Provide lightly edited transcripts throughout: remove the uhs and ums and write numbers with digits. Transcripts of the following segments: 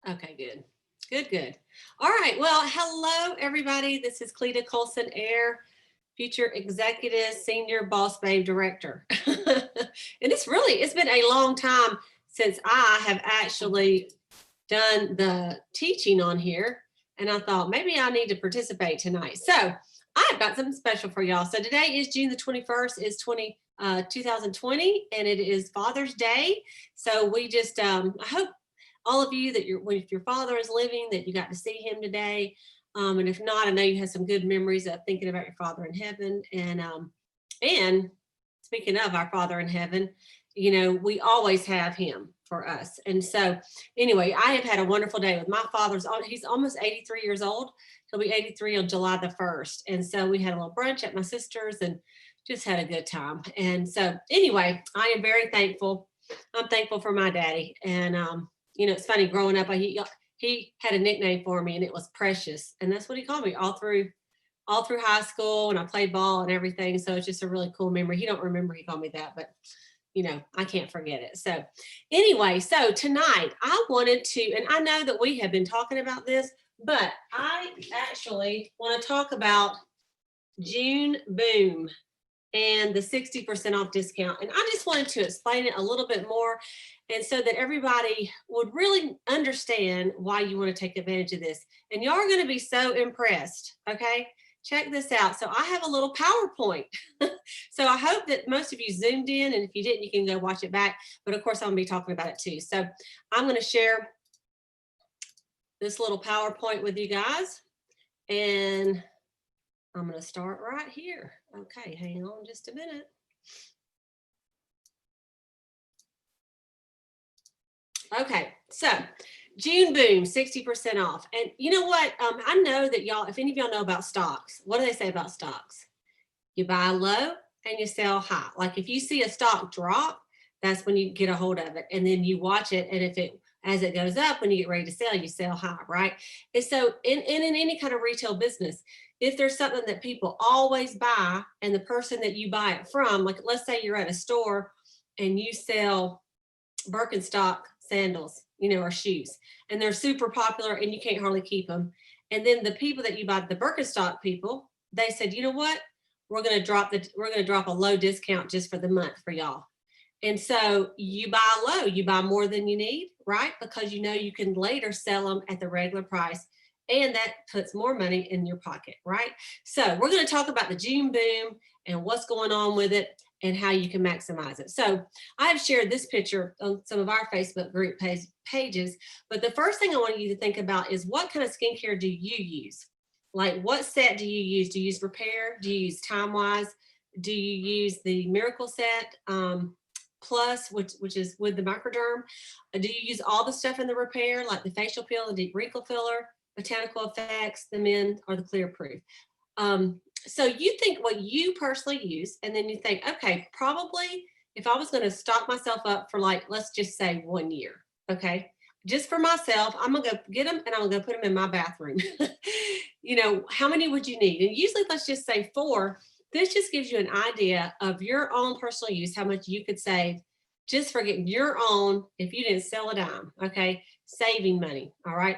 Okay, good. Good, good. All right. Well, hello, everybody. This is Cleta Colson-Eyre, future executive, senior boss babe director. And it's been a long time since I have actually done the teaching on here. And I thought maybe I need to participate tonight. So I've got something special for y'all. So today is June the 21st, is 2020, and it is Father's Day. So we just, I hope all of you that if your father is living, that you got to see him today. And if not, I know you have some good memories of thinking about your father in heaven. And speaking of our Father in heaven, we always have him for us. And so anyway, I have had a wonderful day with my father's. He's almost 83 years old. He'll be 83 on July the 1st. And so we had a little brunch at my sister's and just had a good time. And so anyway, I am very thankful. I'm thankful for my daddy. And, it's funny growing up, he had a nickname for me and it was Precious. And that's what he called me all through high school, and I played ball and everything. So it's just a really cool memory. He don't remember he called me that, but I can't forget it. So anyway, so tonight I wanted to, and I know that we have been talking about this, but I actually want to talk about June Boom and the 60% off discount. And I just wanted to explain it a little bit more, and so that everybody would really understand why you want to take advantage of this. And y'all are going to be so impressed. Okay. Check this out. So I have a little PowerPoint. So I hope that most of you zoomed in, and if you didn't, you can go watch it back. But of course, I'm going to be talking about it too. So I'm going to share this little PowerPoint with you guys, and I'm going to start right here. Okay, hang on just a minute. Okay, so June Boom, 60% off. And you know what? I know that y'all, if any of y'all know about stocks, what do they say about stocks? You buy low and you sell high. Like if you see a stock drop, that's when you get a hold of it. And then you watch it. And as it goes up, when you get ready to sell, you sell high, right? And so in any kind of retail business, if there's something that people always buy, and the person that you buy it from, like let's say you're at a store and you sell Birkenstock sandals, or shoes, and they're super popular and you can't hardly keep them. And then the people that you buy, the Birkenstock people, they said, you know what? We're going to drop a low discount just for the month for y'all. And so you buy low, you buy more than you need, right? Because you can later sell them at the regular price, and that puts more money in your pocket, right? So we're going to talk about the June Boom and what's going on with it and how you can maximize it. So I have shared this picture on some of our Facebook group pages, but the first thing I want you to think about is, what kind of skincare do you use? Like, what set do you use? Do you use Repair? Do you use Time Wise? Do you use the Miracle Set Plus, which is with the microderm? Do you use all the stuff in the Repair, like the facial peel, the deep wrinkle filler, botanical effects, the mint, or the clear proof? So you think what you personally use, and then you think, okay, probably if I was going to stock myself up for, like, let's just say 1 year, okay, just for myself, I'm going to go get them and I'm going to put them in my bathroom. How many would you need? And usually let's just say 4. This just gives you an idea of your own personal use, how much you could save just for getting your own, if you didn't sell a dime, okay, saving money, all right?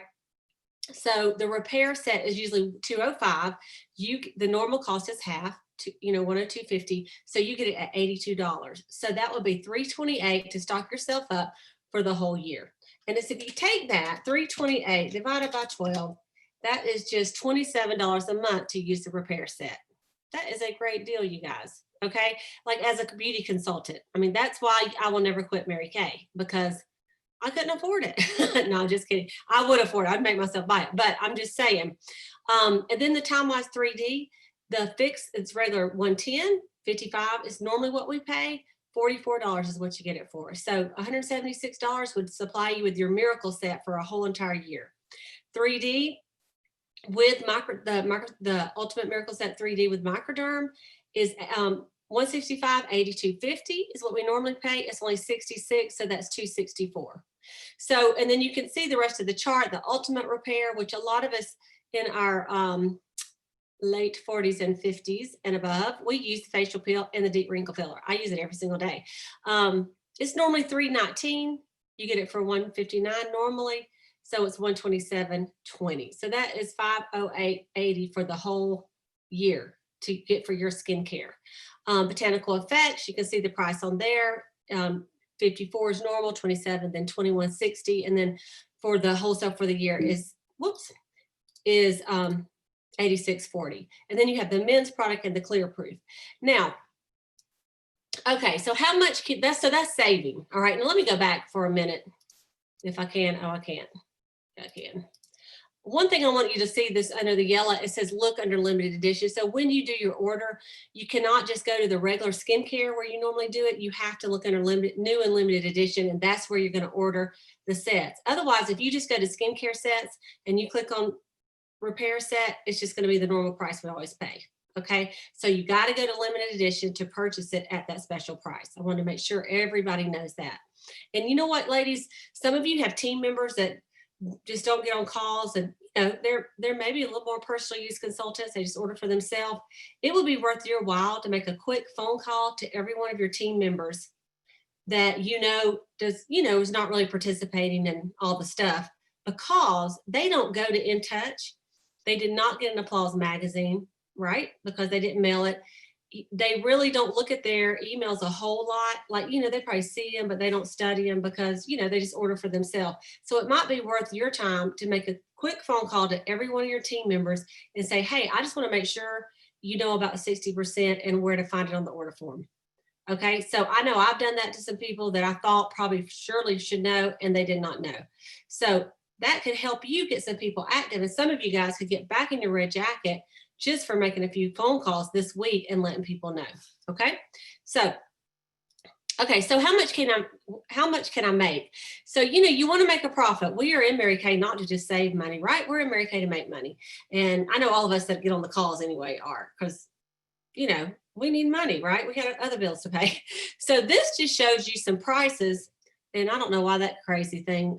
So the Repair set is usually $205. The normal cost is half, $102.50. So you get it at $82. So that would be $328 to stock yourself up for the whole year. And it's, if you take that $328 divided by 12, that is just $27 a month to use the Repair set. That is a great deal, you guys. Okay, like as a beauty consultant, I mean, that's why I will never quit Mary Kay, because I couldn't afford it. No, just kidding. I would afford it. I'd make myself buy it, but I'm just saying. And then the Time Wise 3D, the fix, it's regular $110, $55 is normally what we pay. $44 is what you get it for. So $176 would supply you with your Miracle Set for a whole entire year. 3D with the Ultimate Miracle Set 3D with microderm is $165, $82.50 is what we normally pay. It's only $66, so that's $264. So, and then you can see the rest of the chart, the Ultimate Repair, which a lot of us in our late 40s and 50s and above, we use the facial peel and the deep wrinkle filler. I use it every single day. It's normally $319. You get it for $159 normally. So it's 127.20. So that is 508.80 for the whole year to get for your skincare. Botanical Effects, you can see the price on there. 54 is normal, 27, then 21.60, and then for the wholesale for the year is 86.40. And then you have the men's product and the clear proof. Now, okay, so how much that's saving. All right, now let me go back for a minute if I can. Oh, I can't. I can. One thing I want you to see this under the yellow, it says look under limited edition. So when you do your order, you cannot just go to the regular skincare where you normally do it. You have to look under new and limited edition, and that's where you're going to order the sets. Otherwise, if you just go to skincare sets and you click on repair set, it's just going to be the normal price we always pay. Okay, so you got to go to limited edition to purchase it at that special price. I want to make sure everybody knows that. And you know what, ladies, some of you have team members that just don't get on calls, and you know, they're maybe a little more personal use consultants. They just order for themselves. It will be worth your while to make a quick phone call to every one of your team members that is not really participating in all the stuff, because they don't go to In Touch. They did not get an Applause magazine, right? Because they didn't mail it. They really don't look at their emails a whole lot. Like, they probably see them, but they don't study them because, they just order for themselves. So it might be worth your time to make a quick phone call to every one of your team members and say, hey, I just want to make sure you know about the 60% and where to find it on the order form. Okay, so I know I've done that to some people that I thought probably surely should know, and they did not know. So that could help you get some people active, and some of you guys could get back in your red jacket just for making a few phone calls this week and letting people know. Okay, so how much can I make? So you want to make a profit. We are in Mary Kay not to just save money, right? We're in Mary Kay to make money, and I know all of us that get on the calls anyway are, because we need money, right? We got other bills to pay. So this just shows you some prices, and I don't know why that crazy thing.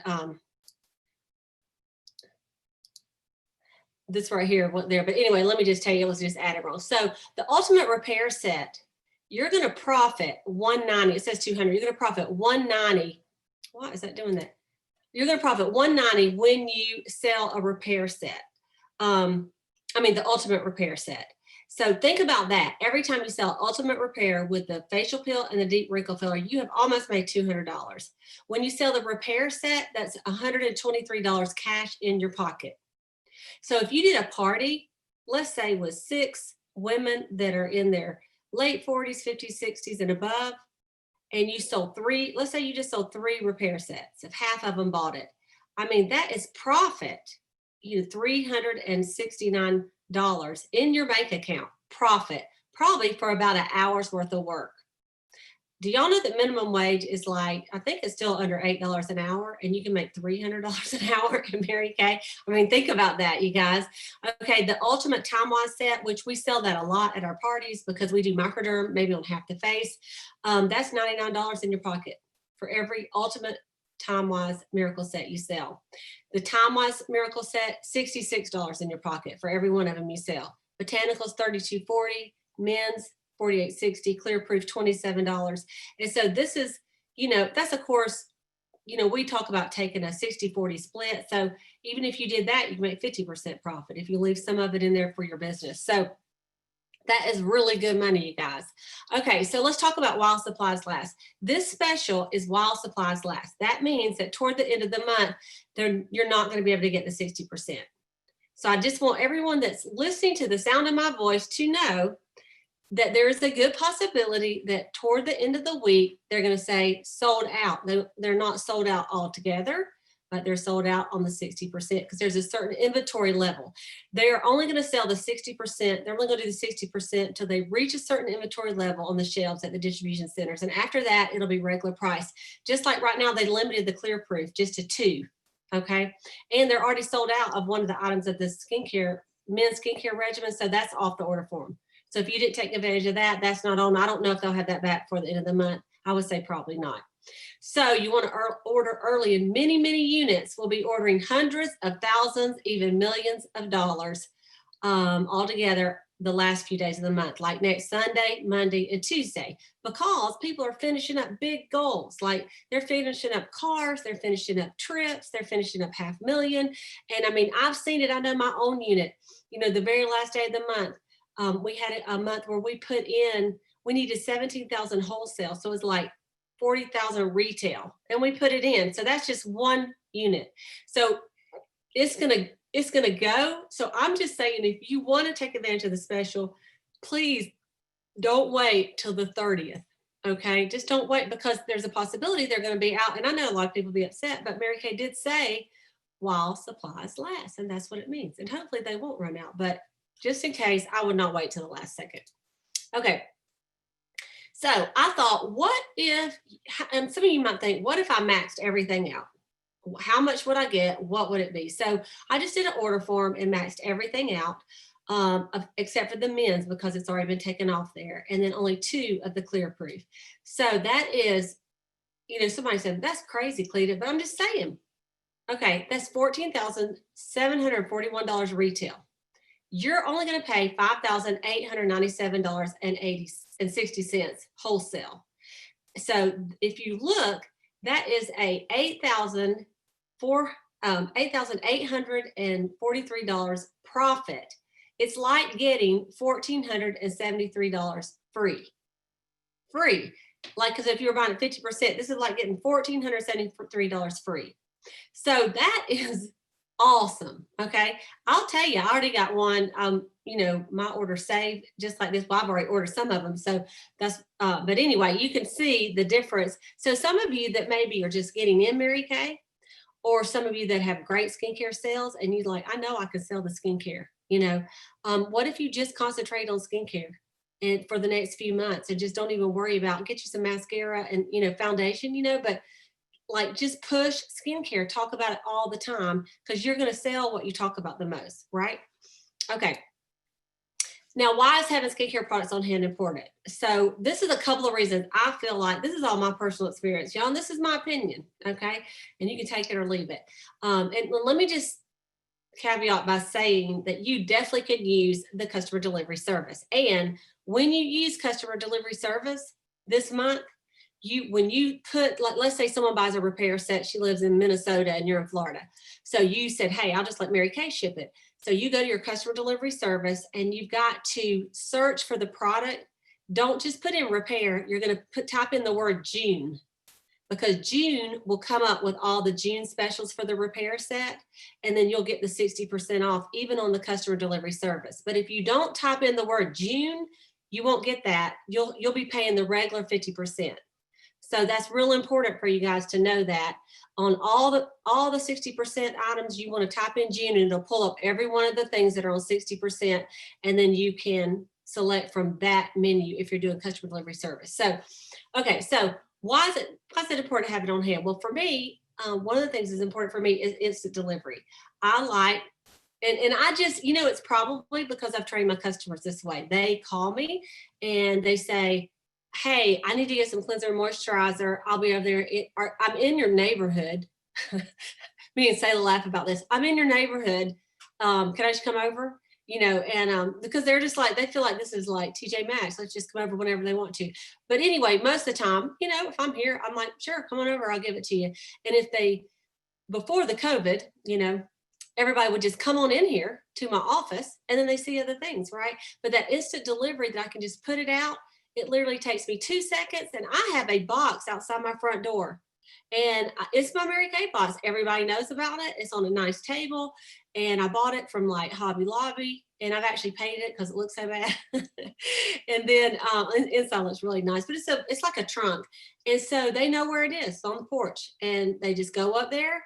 This right here went there, but anyway, let me just tell you, let's just add it wrong. So the Ultimate Repair Set, you're going to profit $190. It says $200. You're going to profit $190. Why is that doing that? You're going to profit $190 when you sell a repair set. The Ultimate Repair Set. So think about that. Every time you sell Ultimate Repair with the facial peel and the deep wrinkle filler, you have almost made $200. When you sell the repair set, that's $123 cash in your pocket. So if you did a party, let's say with 6 women that are in their late 40s, 50s, 60s and above, and you sold 3, let's say you just sold 3 repair sets, if half of them bought it. That is profit, $369 in your bank account, profit, probably for about an hour's worth of work. Do y'all know that minimum wage is I think it's still under $8 an hour, and you can make $300 an hour in Mary Kay? Think about that, you guys. Okay, the Ultimate Time-Wise Set, which we sell that a lot at our parties because we do microderm, maybe on half the face. That's $99 in your pocket for every Ultimate Time-Wise Miracle Set you sell. The Time-Wise Miracle Set, $66 in your pocket for every one of them you sell. Botanicals, $32.40. Men's, $48.60, clear proof, $27. And so this is, that's of course, we talk about taking a 60-40 split. So even if you did that, you can make 50% profit if you leave some of it in there for your business. So that is really good money, you guys. Okay, so let's talk about while supplies last. This special is while supplies last. That means that toward the end of the month, you're not going to be able to get the 60%. So I just want everyone that's listening to the sound of my voice to know that there is a good possibility that toward the end of the week, they're going to say sold out. They're not sold out altogether, but they're sold out on the 60% because there's a certain inventory level. They're only going to sell the 60%. They're only going to do the 60% until they reach a certain inventory level on the shelves at the distribution centers. And after that, it'll be regular price. Just like right now, they limited the clear proof just to 2. Okay. And they're already sold out of one of the items of the men's skincare regimen. So that's off the order form. So if you didn't take advantage of that, that's not on. I don't know if they'll have that back for the end of the month. I would say probably not. So you want to order early, and many, many units. We'll be ordering hundreds of thousands, even millions of dollars altogether the last few days of the month, like next Sunday, Monday, and Tuesday, because people are finishing up big goals. Like they're finishing up cars, they're finishing up trips, they're finishing up $500,000. And I mean, I've seen it. I know my own unit, the very last day of the month, we had a month where we needed 17,000 wholesale. So it was like 40,000 retail, and we put it in. So that's just one unit. So it's gonna go. So I'm just saying, if you want to take advantage of the special, please don't wait till the 30th. Okay, just don't wait, because there's a possibility they're going to be out. And I know a lot of people will be upset, but Mary Kay did say while supplies last, and that's what it means. And hopefully they won't run out, but just in case, I would not wait till the last second. Okay. So I thought, what if, and some of you might think, what if I maxed everything out? How much would I get? What would it be? So I just did an order form and maxed everything out, except for the men's, because it's already been taken off there. And then only 2 of the clear proof. So that is, somebody said, that's crazy, Cleta, but I'm just saying. Okay, that's $14,741 retail. You're only going to pay $5,897.60 wholesale. So if you look, that is a $8,843 profit. It's like getting $1,473 free. Like, because if you're buying at 50%, this is like getting $1,473 free. So that is awesome. Okay, I'll tell you, I already got one. My order saved just like this. Well, I've already ordered some of them, so that's. But anyway, you can see the difference. So some of you that maybe are just getting in Mary Kay, or some of you that have great skincare sales, and you're like, I know I could sell the skincare. What if you just concentrate on skincare and for the next few months, and just don't even worry about, get you some mascara and foundation, but like just push skincare, talk about it all the time, because you're going to sell what you talk about the most, right? Okay. Now, why is having skincare products on hand important? So this is a couple of reasons. I feel like this is all my personal experience, y'all, and this is my opinion, okay? And you can take it or leave it. And let me just caveat by saying that you definitely could use the customer delivery service. And when you use customer delivery service this month, when you put, like, let's say someone buys a repair set, she lives in Minnesota and you're in Florida. So you said, hey, I'll just let Mary Kay ship it. So you go to your customer delivery service and you've got to search for the product. Don't just put in repair. You're going to type in the word June, because June will come up with all the June specials for the repair set. And then you'll get the 60% off even on the customer delivery service. But if you don't type in the word June, you won't get that. You'll be paying the regular 50%. So that's real important for you guys to know that on all the 60% items, you want to type in June, and it'll pull up every one of the things that are on 60. And then you can select from that menu if you're doing customer delivery service. So, okay. So why is it important to have it on hand? Well, for me, one of the things that's important for me is instant delivery. I like, and I just, it's probably because I've trained my customers this way. They call me and they say, hey, I need to get some cleanser and moisturizer. I'll be over there. I'm in your neighborhood. Me and Sayla laugh about this. I'm in your neighborhood. Can I just come over? Because they're just like, they feel like this is like TJ Maxx. Let's just come over whenever they want to. But anyway, most of the time, if I'm here, I'm like, sure, come on over. I'll give it to you. And before the COVID, everybody would just come on in here to my office, and then they see other things, right? But that instant delivery that I can just put it out, it literally takes me 2 seconds, and I have a box outside my front door, and it's my Mary Kay box. Everybody knows about it. It's on a nice table, and I bought it from like Hobby Lobby, and I've actually painted it because it looks so bad. And then inside looks really nice, but it's like a trunk, and so they know where it is. It's on the porch, and they just go up there.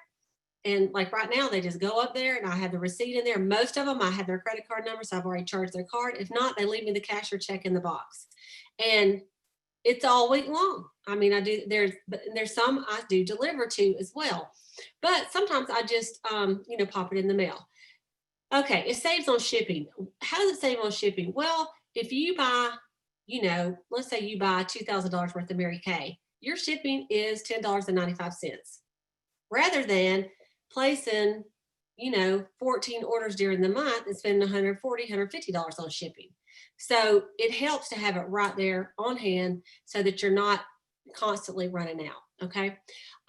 And like right now, they just go up there, and I have the receipt in there. Most of them, I have their credit card number, so I've already charged their card. If not, they leave me the cash or check in the box. And it's all week long. I mean, there's some I do deliver to as well. But sometimes I just, pop it in the mail. Okay, it saves on shipping. How does it save on shipping? Well, if you buy, let's say you buy $2,000 worth of Mary Kay, your shipping is $10.95, rather than placing 14 orders during the month and spending $140, $150 on shipping. So it helps to have it right there on hand so that you're not constantly running out. Okay.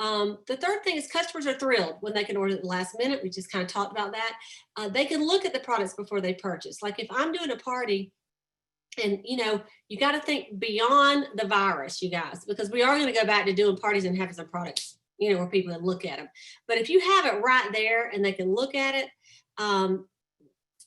The third thing is customers are thrilled when they can order at the last minute. We just kind of talked about that. They can look at the products before they purchase. Like if I'm doing a party, and you got to think beyond the virus, you guys, because we are going to go back to doing parties and having some products, where people can look at them. But if you have it right there and they can look at it,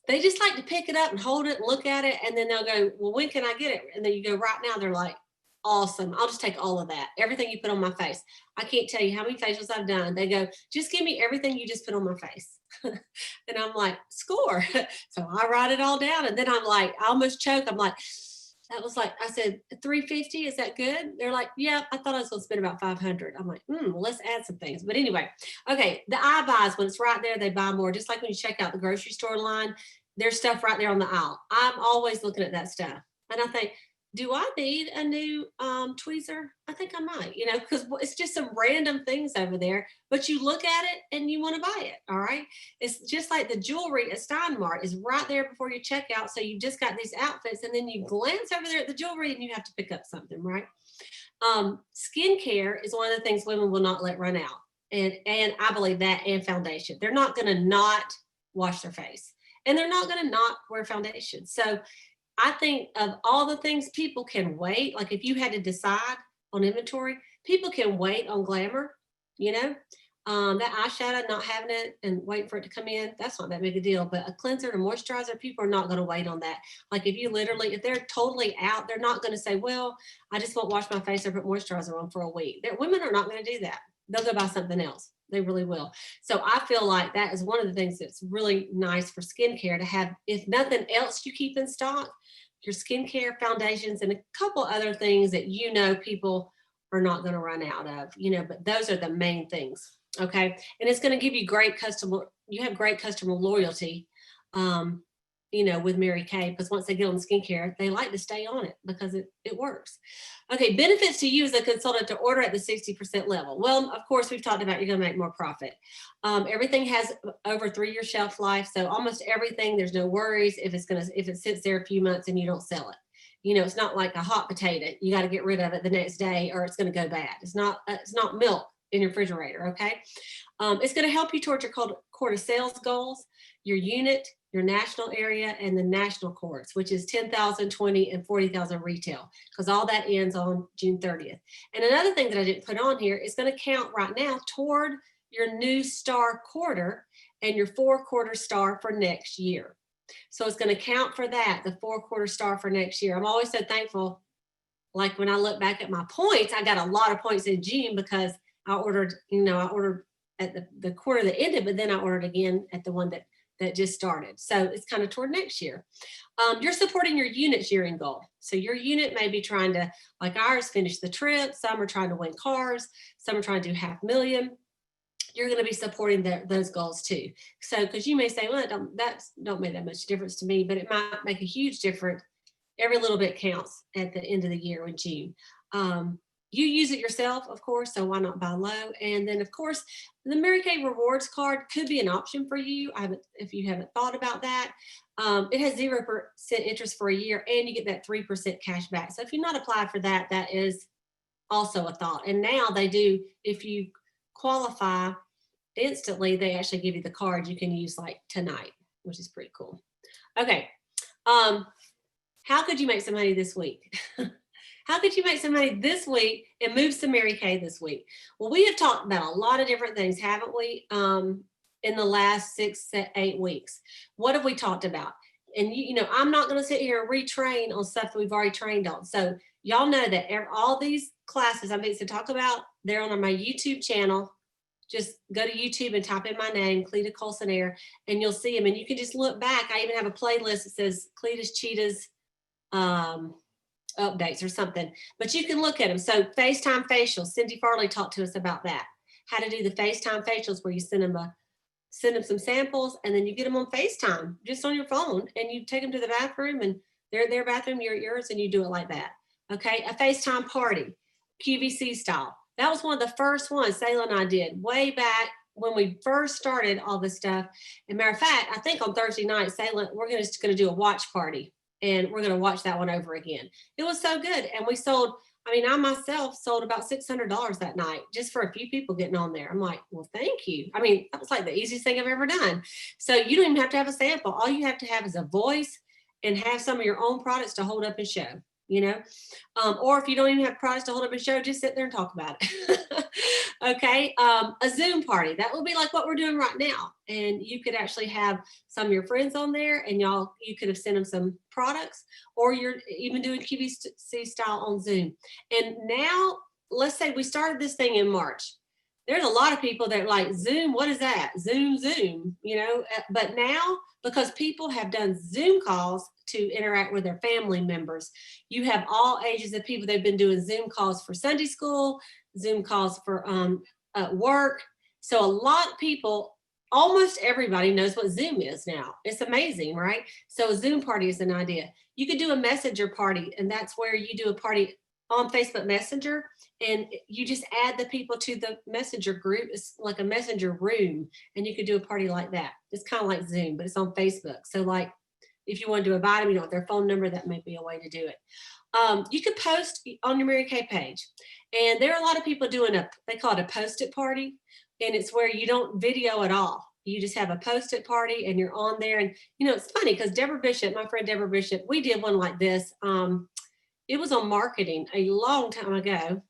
they just like to pick it up and hold it and look at it. And then they'll go, well, when can I get it? And then you go, right now. They're like, awesome. I'll just take all of that. Everything you put on my face. I can't tell you how many facials I've done. They go, just give me everything you just put on my face. And I'm like, score. So I write it all down. And then I'm like, I almost choke. I'm like, that was like, I said, 350. Is that good? They're like, yeah, I thought I was going to spend about 500. I'm like, well, let's add some things. But anyway, okay. The eye buys, when it's right there, they buy more. Just like when you check out the grocery store line, there's stuff right there on the aisle. I'm always looking at that stuff. And I think, do I need a new tweezer? I think I might, because it's just some random things over there, but you look at it and you want to buy it. All right. It's just like the jewelry at Steinmart is right there before you check out. So you just got these outfits and then you glance over there at the jewelry and you have to pick up something, right? Skincare is one of the things women will not let run out. And I believe that, and foundation. They're not going to not wash their face, and they're not going to not wear foundation. So I think of all the things people can wait, like if you had to decide on inventory, people can wait on glamour, that eyeshadow, not having it and waiting for it to come in, that's not that big a deal. But a cleanser and moisturizer, people are not going to wait on that. Like if they're totally out, they're not going to say, well, I just won't wash my face or put moisturizer on for a week. Women are not going to do that. They'll go buy something else. They really will. So I feel like that is one of the things that's really nice for skincare to have, if nothing else you keep in stock, your skincare, foundations, and a couple other things that people are not going to run out of, but those are the main things. Okay. And it's going to give you great customer loyalty, with Mary Kay, because once they get on the skincare, they like to stay on it because it works. Okay, benefits to you as a consultant to order at the 60% level. Well, of course, we've talked about you're going to make more profit. Everything has over 3-year shelf life, so almost everything, there's no worries if it sits there a few months and you don't sell it. It's not like a hot potato. You got to get rid of it the next day or it's going to go bad. It's not milk in your refrigerator. Okay, it's going to help you towards your quarter sales goals, your unit, your national area, and the national courts, which is 10,000, 20, and 40,000 retail, because all that ends on June 30th. And another thing that I didn't put on here is going to count right now toward your new star quarter and your 4-quarter star for next year. So it's going to count for that, the 4-quarter star for next year. I'm always so thankful. Like when I look back at my points, I got a lot of points in June because I ordered at the quarter that ended, but then I ordered again at the one that just started. So it's kind of toward next year. You're supporting your unit's year-end goal. So your unit may be trying to, like ours, finish the trip. Some are trying to win cars. Some are trying to do $500,000. You're going to be supporting those goals too. So, because you may say, well, that don't make that much difference to me, but it might make a huge difference. Every little bit counts at the end of the year in June. You use it yourself, of course, so why not buy low? And then, of course, the Mary Kay Rewards card could be an option for you if you haven't thought about that. It has 0% interest for a year, and you get that 3% cash back. So if you're not applied for that, that is also a thought. And now they do, if you qualify instantly, they actually give you the card you can use like tonight, which is pretty cool. Okay. How could you make some money this week? How could you make some money this week and move some Mary Kay this week? Well, we have talked about a lot of different things, haven't we? In the last 6 to 8 weeks. What have we talked about? And I'm not going to sit here and retrain on stuff that we've already trained on. So y'all know that all these classes I'm going to talk about, they're on my YouTube channel. Just go to YouTube and type in my name, Cleta Colson-Eyre, and you'll see them. And you can just look back. I even have a playlist that says Cleta's Cheetahs updates or something, but you can look at them. So FaceTime facials, Cindy Farley talked to us about that, how to do the FaceTime facials where you send them some samples and then you get them on FaceTime just on your phone and you take them to the bathroom and they're their bathroom, you're at yours, and you do it like that. Okay, a FaceTime party, QVC style. That was one of the first ones Sayla and I did way back when we first started all this stuff. As a matter of fact, I think on Thursday night, we're just going to do a watch party, and we're going to watch that one over again. It was so good. And we sold, I mean, I myself sold about $600 that night just for a few people getting on there. I'm like, well, thank you. I mean, that was like the easiest thing I've ever done. So you don't even have to have a sample. All you have to have is a voice and have some of your own products to hold up and show, you know? Or if you don't even have products to hold up and show, just sit there and talk about it. Okay. A Zoom party, that will be like what we're doing right now. And you could actually have some of your friends on there, and you could have sent them some products, or you're even doing QVC style on Zoom. And now, let's say we started this thing in March. There's a lot of people that are like, Zoom, what is that? Zoom, you know, but now, because people have done Zoom calls to interact with their family members, you have all ages of people. They've been doing Zoom calls for Sunday school, Zoom calls for work. So a lot of people, almost everybody knows what Zoom is now. It's amazing, right? So a Zoom party is an idea. You could do a messenger party, and that's where you do a party on Facebook Messenger, and you just add the people to the messenger group. It's like a messenger room, and you could do a party like that. It's kind of like Zoom, but it's on Facebook. So like if you want to do a bite them, you want their phone number, that may be a way to do it. You could post on your Mary Kay page, and there are a lot of people doing they call it a post-it party, and it's where you don't video at all. You just have a post-it party, and you're on there. And you know, it's funny because Deborah Bishop, my friend Deborah Bishop, we did one like this. It was on marketing a long time ago,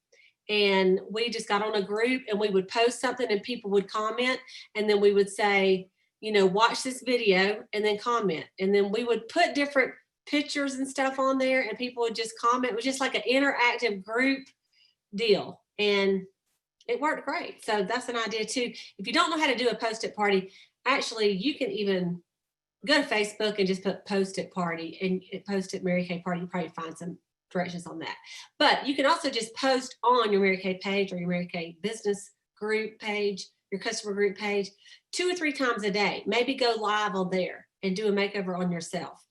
and we just got on a group, and we would post something, and people would comment, and then we would say, you know, watch this video and then comment, and then we would put different pictures and stuff on there, and people would just comment. It was just like an interactive group deal, and it worked great. So that's an idea too. If you don't know how to do a post-it party, actually you can even go to Facebook and just put post-it party and post-it Mary Kay party. You probably find some directions on that. But you can also just post on your Mary Kay page or your Mary Kay business group page, your customer group page, 2 or 3 times a day. Maybe go live on there and do a makeover on yourself.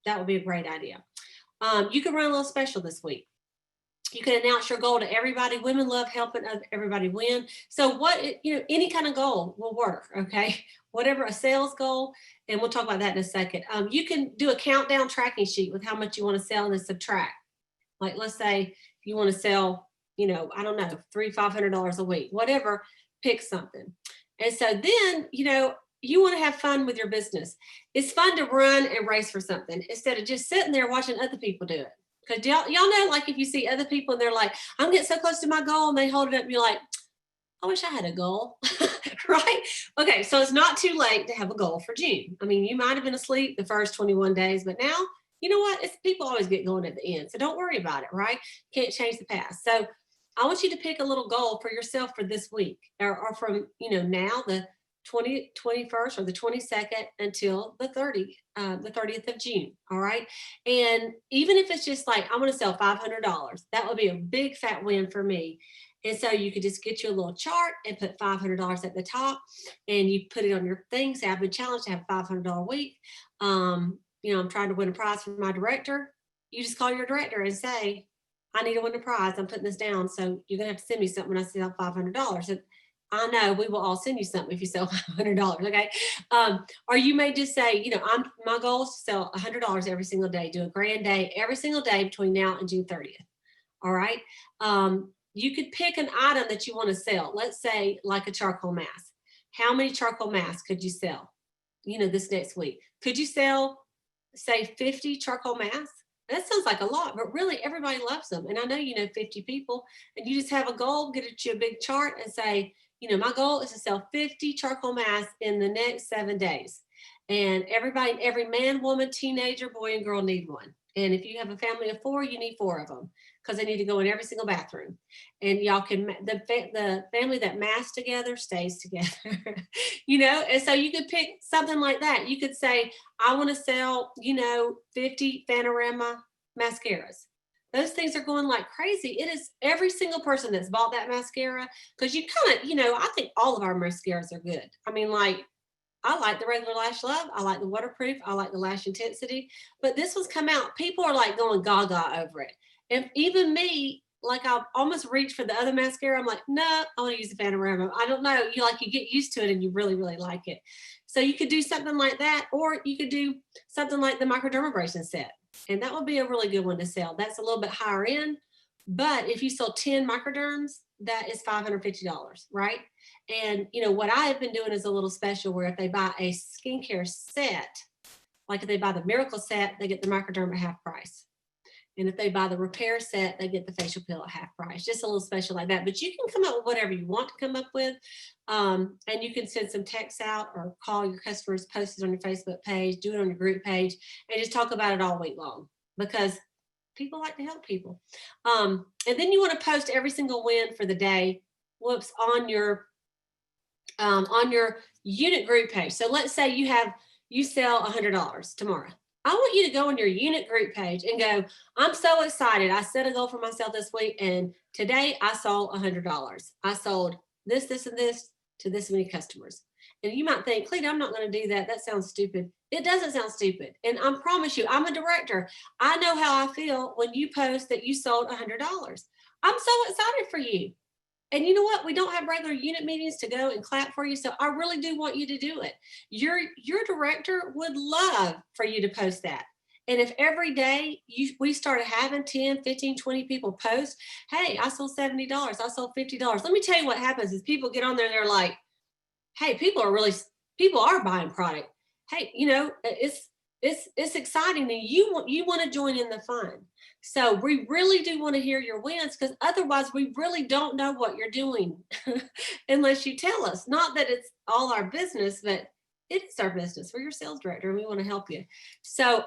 That would be a great idea. You can run a little special this week. You can announce your goal to everybody. Women love helping everybody win. So any kind of goal will work, okay? Whatever, a sales goal, and we'll talk about that in a second. You can do a countdown tracking sheet with how much you want to sell and then subtract. Like, let's say you want to sell, you know, I don't know, $300-500 a week, whatever, pick something. And so then, you know, you want to have fun with your business. It's fun to run and race for something instead of just sitting there watching other people do it. Because y'all know, like if you see other people and they're like, I'm getting so close to my goal, and they hold it up and you're like, I wish I had a goal, right? Okay, so it's not too late to have a goal for June. I mean, you might have been asleep the first 21 days, but now, you know what? People always get going at the end. So don't worry about it, right? Can't change the past. So I want you to pick a little goal for yourself for this week, or from, you know, now the 21st or the 22nd until the 30th of June. All right. And even if it's just like, I want to sell $500, that would be a big fat win for me. And so you could just get you a little chart and put $500 at the top, and you put it on your thing. Say, I've been challenged to have a $500 week. You know, I'm trying to win a prize for my director. You just call your director and say, I need to win a prize. I'm putting this down. So you're going to have to send me something when I sell $500. And I know we will all send you something if you sell $500. Okay. Or you may just say, you know, my goal is to sell $100 every single day, do a grand day every single day between now and June 30th. All right. You could pick an item that you want to sell. Let's say like a charcoal mask. How many charcoal masks could you sell, you know, this next week? Could you sell, say, 50 charcoal masks? That sounds like a lot, but really everybody loves them. And I know, you know, 50 people, and you just have a goal, get you a big chart and say, you know, my goal is to sell 50 charcoal masks in the next 7 days. And every man, woman, teenager, boy, and girl need one. And if you have a family of 4, you need 4 of them, because they need to go in every single bathroom. And y'all can, the family that masks together stays together, you know? And so you could pick something like that. You could say, I want to sell, you know, 50 Panorama mascaras. Those things are going like crazy. It is every single person that's bought that mascara, because you kind of, you know, I think all of our mascaras are good. I mean, like, I like the regular Lash Love. I like the waterproof. I like the Lash Intensity. But this one's come out. People are like going gaga over it. And even me, like I'll almost reach for the other mascara. I'm like, no, I want to use the Panorama. I don't know. You get used to it and you really, really like it. So you could do something like that, or you could do something like the microdermabrasion set. And that would be a really good one to sell. That's a little bit higher end, but if you sell 10 microderms, that is $550, right? And what I have been doing is a little special where if they buy a skincare set, like if they buy the Miracle set, they get the microderm at half price. And if they buy the repair set, they get the facial peel at half price. Just a little special like that. But you can come up with whatever you want to come up with. And you can send some texts out or call your customers, post it on your Facebook page, do it on your group page, and just talk about it all week long, because people like to help people. And then you want to post every single win for the day, on your unit group page. So let's say you sell $100 tomorrow. I want you to go on your unit group page and go, I'm so excited. I set a goal for myself this week, and today I sold $100. I sold this, this, and this to this many customers. And you might think, Cleta, I'm not going to do that. That sounds stupid. It doesn't sound stupid. And I promise you, I'm a director. I know how I feel when you post that you sold $100. I'm so excited for you. And you know what? We don't have regular unit meetings to go and clap for you. So I really do want you to do it. Your director would love for you to post that. And if every day we started having 10, 15, 20 people post, hey, I sold $70, I sold $50. Let me tell you what happens is people get on there and they're like, hey, people are buying product. Hey, it's exciting, and you want to join in the fun. So we really do want to hear your wins, because otherwise we really don't know what you're doing unless you tell us. Not that it's all our business, but it is our business. We're your sales director and we want to help you. So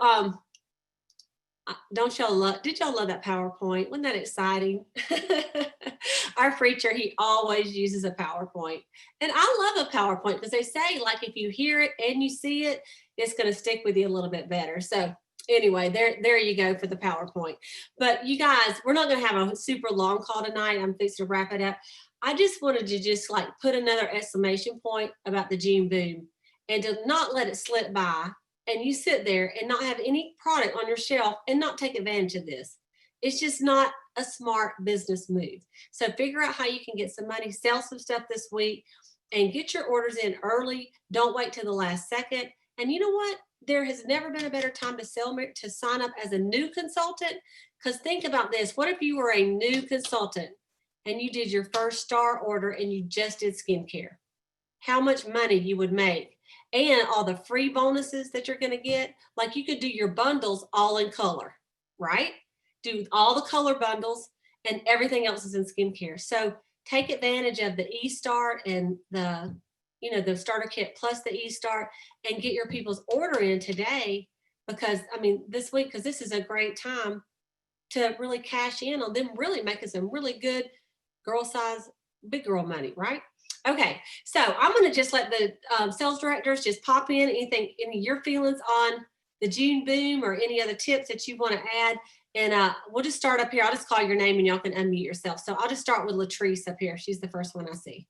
did y'all love that PowerPoint? Wasn't that exciting? Our preacher, he always uses a PowerPoint. And I love a PowerPoint because they say, like, if you hear it and you see it, it's going to stick with you a little bit better. So anyway, there you go for the PowerPoint. But you guys, we're not going to have a super long call tonight. I'm fixing to wrap it up. I just wanted to put another exclamation point about the June boom, and to not let it slip by and you sit there and not have any product on your shelf and not take advantage of this. It's just not a smart business move. So figure out how you can get some money, sell some stuff this week, and get your orders in early. Don't wait till the last second. And you know what? There has never been a better time to sign up as a new consultant. Because think about this. What if you were a new consultant and you did your first star order and you just did skincare? How much money you would make, and all the free bonuses that you're going to get. Like, you could do your bundles all in color, right? Do all the color bundles, and everything else is in skincare. So take advantage of the eStart and the starter kit plus the eStart, and get your people's order in today, because this week, because this is a great time to really cash in on them really making some really good girl size, big girl money, right? Okay, so I'm going to just let the sales directors just pop in any of your feelings on the June boom, or any other tips that you want to add. And we'll just start up here. I'll just call your name and y'all can unmute yourself. So I'll just start with Latrice up here. She's the first one I see.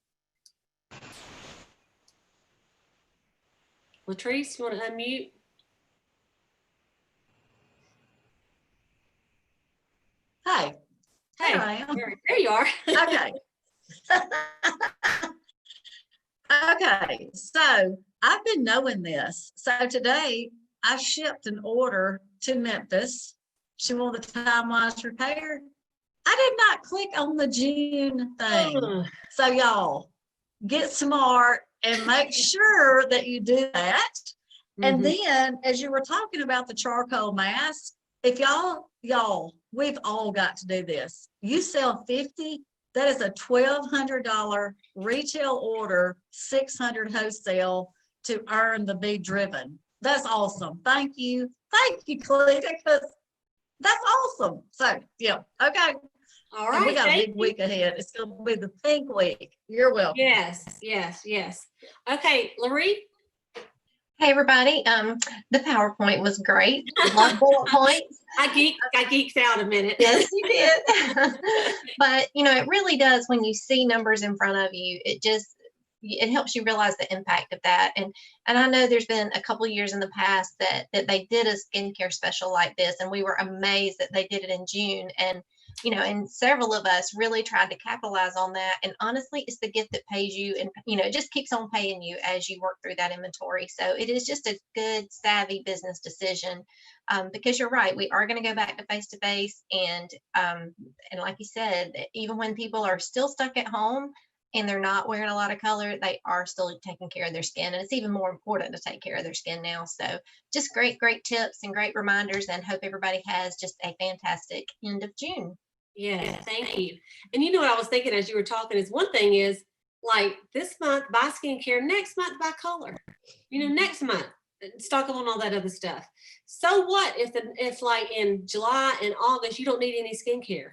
Latrice, you want to unmute? Hi. Hey, There I am. There you are. Okay. Okay, so I've been knowing this. So today I shipped an order to Memphis. She wanted the time-wise repair. I did not click on the June thing. So y'all, get smart and make sure that you do that. And then, as you were talking about the charcoal mask, if y'all, we've all got to do this. You sell 50, that is a $1,200 retail order, 600 wholesale to earn the Be Driven. That's awesome. Thank you, Cleta, because that's awesome. So yeah, okay. All right. And we got a big week ahead. It's going to be the pink week. You're welcome. Yes. Okay, Loree. Hey everybody, the PowerPoint was great. Love bullet points. I geeked out a minute. Yes, you did. But it really does, when you see numbers in front of you, it helps you realize the impact of that. And I know there's been a couple of years in the past that they did a skincare special like this, and we were amazed that they did it in June. And and several of us really tried to capitalize on that. And honestly, it's the gift that pays you, and it just keeps on paying you as you work through that inventory. So it is just a good, savvy business decision, because you're right, we are going to go back to face to face, and like you said, even when people are still stuck at home and they're not wearing a lot of color, they are still taking care of their skin, and it's even more important to take care of their skin now. So just great tips and great reminders, and hope everybody has just a fantastic end of June. Yeah, thank you. And you know what I was thinking as you were talking is, one thing is, like, this month buy skincare, next month buy color. Next month stock up on all that other stuff. So what if like in July and August you don't need any skincare?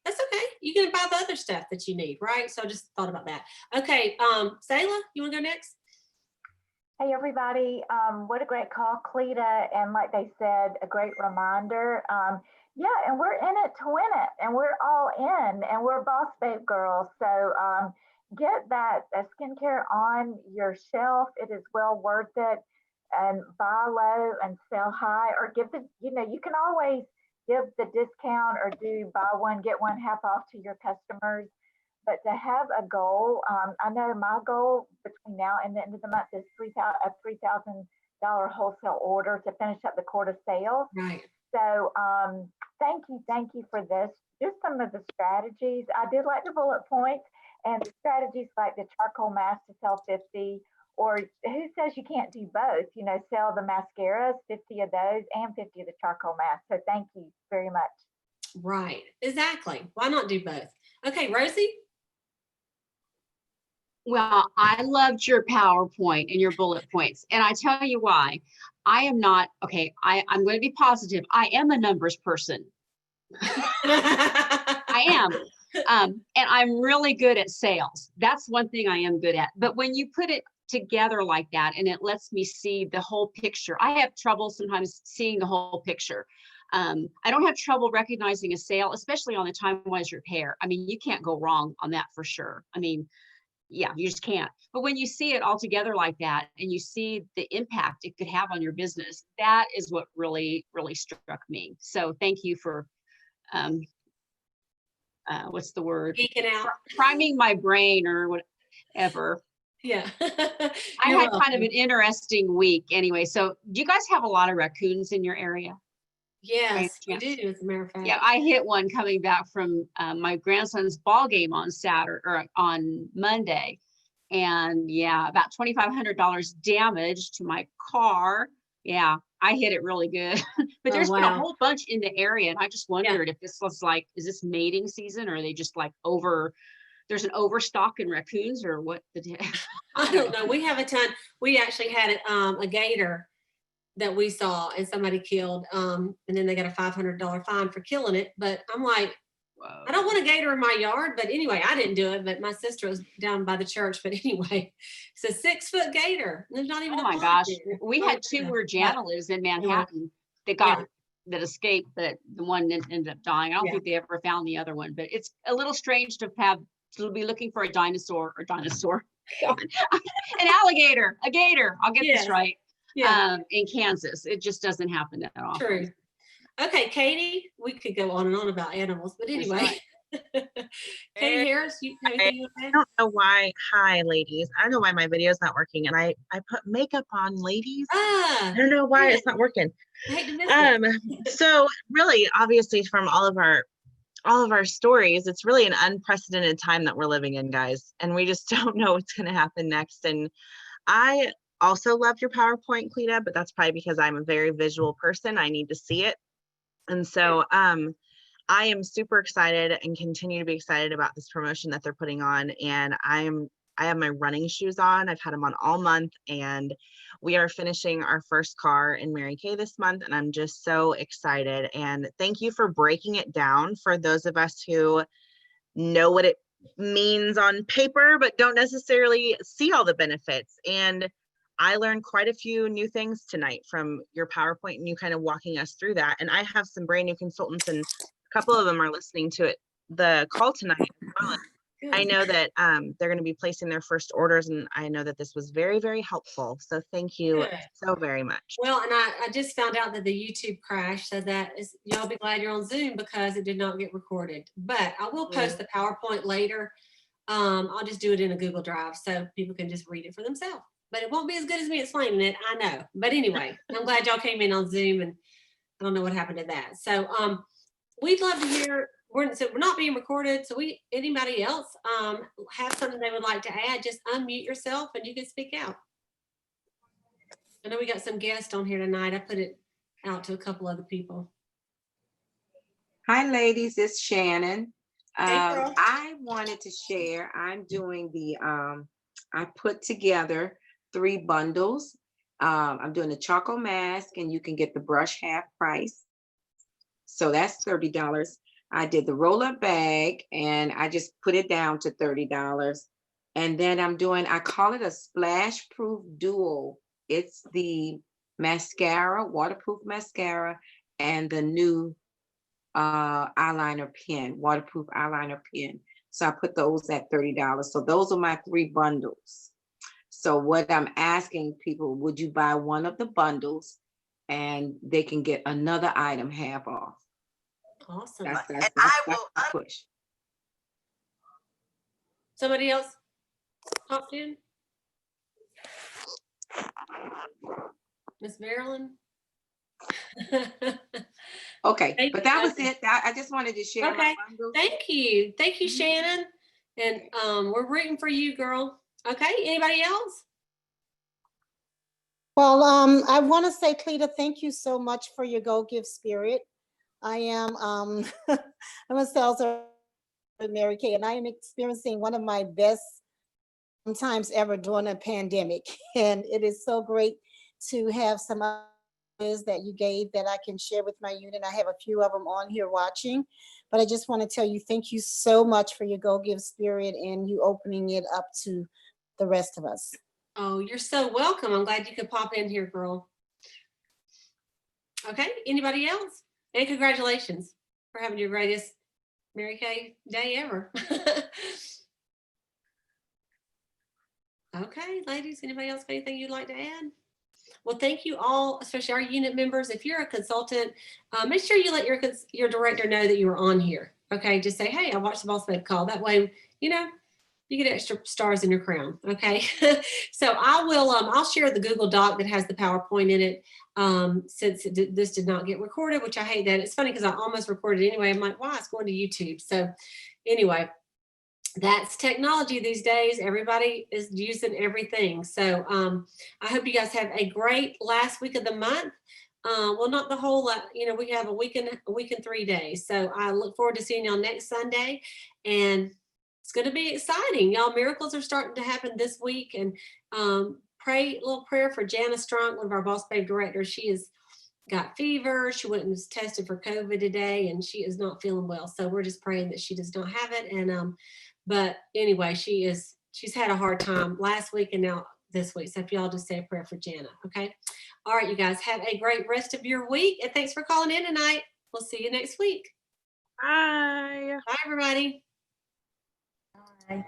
That's okay. You can buy the other stuff that you need, right? So I just thought about that. Okay, Sayla, you want to go next? Hey everybody, what a great call, Cleta, and like they said, a great reminder. Yeah, and we're in it to win it, and we're all in, and we're boss babe girls. So get that skincare on your shelf. It is well worth it. And buy low and sell high, or give you can always give the discount or do buy one, get one half off to your customers. But to have a goal, I know my goal between now and the end of the month is a $3,000 wholesale order to finish up the quarter sales. Right. So thank you for this. Just some of the strategies. I did like the bullet points and the strategies like the charcoal mask to sell 50, or who says you can't do both? Sell the mascaras, 50 of those and 50 of the charcoal masks. So thank you very much. Right. Exactly. Why not do both? Okay, Rosie? Well, I loved your PowerPoint and your bullet points. And I tell you why. I am not, okay, I'm going to be positive. I am a numbers person. I am. And I'm really good at sales. That's one thing I am good at. But when you put it together like that, and it lets me see the whole picture, I have trouble sometimes seeing the whole picture. I don't have trouble recognizing a sale, especially on the time-wise repair. I mean, you can't go wrong on that for sure. I mean, yeah, you just can't. But when you see it all together like that, and you see the impact it could have on your business, that is what really, really struck me. So thank you for, what's the word? Geeking out. Priming my brain or whatever. Yeah. I had kind of an interesting week anyway. So do you guys have a lot of raccoons in your area? Yes, we do, as a matter of fact. Yeah, I hit one coming back from my grandson's ball game on Saturday or on Monday. And yeah, about $2,500 damage to my car. Yeah, I hit it really good. But there's been a whole bunch in the area. And I just wondered if this was like, is this mating season, or are they just like there's an overstock in raccoons, or what? I don't know. We have a ton. We actually had a gator that we saw and somebody killed, and then they got a $500 fine for killing it. But I'm like, whoa. I don't want a gator in my yard. But anyway, I didn't do it, but my sister was down by the church. But anyway, it's a 6-foot gator. There's not even oh my gosh. We had two where Jana lives in Manhattan that escaped, but the one that ended up dying. I don't think they ever found the other one, but it's a little strange to be looking for a dinosaur. An alligator, a gator. I'll get this right. Yeah. In Kansas. It just doesn't happen that often. True. Okay, Katie, we could go on and on about animals, but anyway. Katie Harris, you have anything you I don't know why. Hi, ladies. I don't know why my video is not working, and I put makeup on, ladies. I don't know why it's not working. I hate to miss it. So really, obviously, from all of our stories, it's really an unprecedented time that we're living in, guys, and we just don't know what's going to happen next. And I also loved your PowerPoint, Cleta, but that's probably because I'm a very visual person. I need to see it. And so I am super excited and continue to be excited about this promotion that they're putting on. And I have my running shoes on. I've had them on all month, and we are finishing our first car in Mary Kay this month. And I'm just so excited. And thank you for breaking it down for those of us who know what it means on paper, but don't necessarily see all the benefits. And I learned quite a few new things tonight from your PowerPoint and you kind of walking us through that. And I have some brand new consultants, and a couple of them are listening to the call tonight as well. I Good. know that they're going to be placing their first orders, and I know that this was very, very helpful. So thank you Good. so very much. Well, and I just found out that the YouTube crashed, so that is, y'all be glad you're on Zoom because it did not get recorded. But I will post the PowerPoint later. I'll just do it in a Google Drive so people can just read it for themselves. But it won't be as good as me explaining it, I know. But anyway, I'm glad y'all came in on Zoom, and I don't know what happened to that. So we'd love to hear. So we're not being recorded. So anybody else have something they would like to add, just unmute yourself and you can speak out. I know we got some guests on here tonight. I put it out to a couple other people. Hi, ladies, it's Shannon. Hey, girl. I wanted to share, I'm doing the, I put together 3 bundles. I'm doing the charcoal mask and you can get the brush half price. So that's $30. I did the roll-up bag and I just put it down to $30. And then I'm doing, I call it a splash proof duo. It's the mascara, waterproof mascara, and the new eyeliner pen, waterproof eyeliner pen. So I put those at $30. So those are my 3 bundles. So what I'm asking people, would you buy one of the bundles and they can get another item half off? Awesome. That's And I my will push. Somebody else popped in? Miss Marilyn? Okay, Thank but you, that was Leslie. it. I just wanted to share Okay, my bundles. thank you. Thank you, Shannon. And we're rooting for you, girl. Okay, anybody else? Well, I want to say, Cleta, thank you so much for your Go Give spirit. I am, I'm a sales with Mary Kay, and I am experiencing one of my best times ever during a pandemic. And it is so great to have some ideas that you gave that I can share with my unit. I have a few of them on here watching, but I just want to tell you, thank you so much for your Go Give spirit and you opening it up to the rest of us. Oh, you're so welcome. I'm glad you could pop in here, girl. Okay, anybody else? And congratulations for having your greatest Mary Kay day ever. Okay, ladies, anybody else got anything you'd like to add? Well, thank you all, especially our unit members. If you're a consultant, make sure you let your director know that you were on here. Okay, just say, hey, I watched the Boss Babe call. That way, you know, you get extra stars in your crown. Okay, so I'll share the Google Doc that has the PowerPoint in it. Since this did not get recorded, which I hate that. It's funny because I almost recorded anyway. I'm like, wow, it's going to YouTube. So anyway, that's technology these days. Everybody is using everything. So I hope you guys have a great last week of the month. Well, not the whole, we have a week and 3 days. So I look forward to seeing y'all next Sunday. And it's going to be exciting. Y'all, miracles are starting to happen this week. And pray a little prayer for Jana Strunk, one of our Boss Babe directors. She has got fever. She went and was tested for COVID today, and she is not feeling well. So we're just praying that she does not have it. And but anyway, she's had a hard time last week and now this week. So if y'all just say a prayer for Jana, okay? All right, you guys have a great rest of your week. And thanks for calling in tonight. We'll see you next week. Bye. Bye, everybody. Bye.